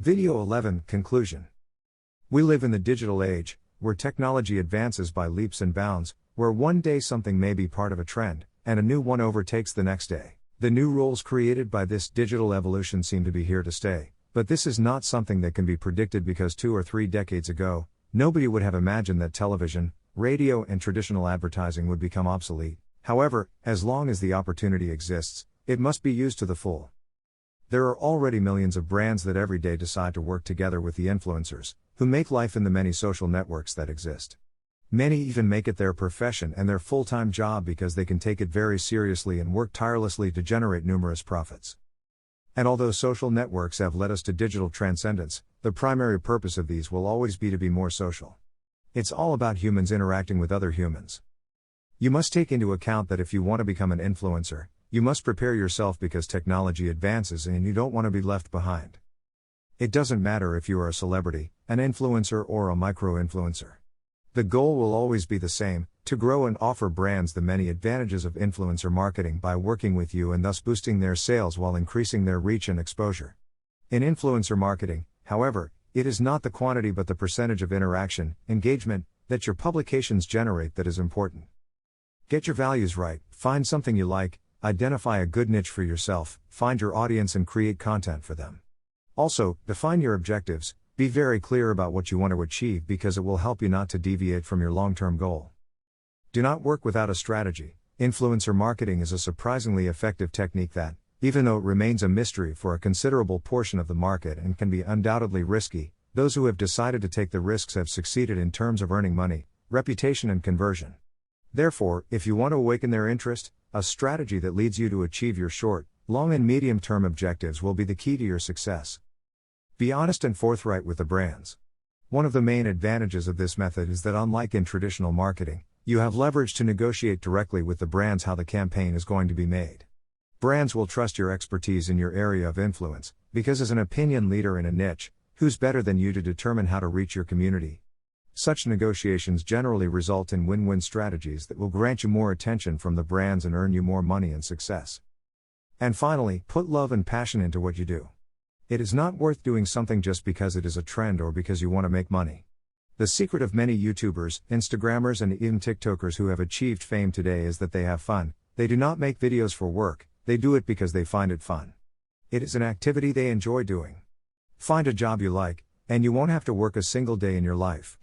Video 11 Conclusion. We live in the digital age, where technology advances by leaps and bounds, where one day something may be part of a trend, and a new one overtakes the next day. The new rules created by this digital evolution seem to be here to stay, but this is not something that can be predicted because 2 or 3 decades ago, nobody would have imagined that television, radio, and traditional advertising would become obsolete. However, as long as the opportunity exists, it must be used to the full. There are already millions of brands that every day decide to work together with the influencers, who make life in the many social networks that exist. Many even make it their profession and their full-time job because they can take it very seriously and work tirelessly to generate numerous profits. And although social networks have led us to digital transcendence, the primary purpose of these will always be to be more social. It's all about humans interacting with other humans. You must take into account that if you want to become an influencer, you must prepare yourself because technology advances and you don't want to be left behind. It doesn't matter if you are a celebrity, an influencer, or a micro-influencer. The goal will always be the same: to grow and offer brands the many advantages of influencer marketing by working with you and thus boosting their sales while increasing their reach and exposure. In influencer marketing, however, it is not the quantity but the percentage of interaction, engagement, that your publications generate that is important. Get your values right, find something you like, identify a good niche for yourself, find your audience and create content for them. Also, define your objectives, be very clear about what you want to achieve because it will help you not to deviate from your long-term goal. Do not work without a strategy. Influencer marketing is a surprisingly effective technique that, even though it remains a mystery for a considerable portion of the market and can be undoubtedly risky, those who have decided to take the risks have succeeded in terms of earning money, reputation and conversion. Therefore, if you want to awaken their interest, a strategy that leads you to achieve your short, long and medium-term objectives will be the key to your success. Be honest and forthright with the brands. One of the main advantages of this method is that unlike in traditional marketing, you have leverage to negotiate directly with the brands how the campaign is going to be made. Brands will trust your expertise in your area of influence, because as an opinion leader in a niche, who's better than you to determine how to reach your community? Such negotiations generally result in win-win strategies that will grant you more attention from the brands and earn you more money and success. And finally, put love and passion into what you do. It is not worth doing something just because it is a trend or because you want to make money. The secret of many YouTubers, Instagrammers and even TikTokers who have achieved fame today is that they have fun. They do not make videos for work, they do it because they find it fun. It is an activity they enjoy doing. Find a job you like, and you won't have to work a single day in your life.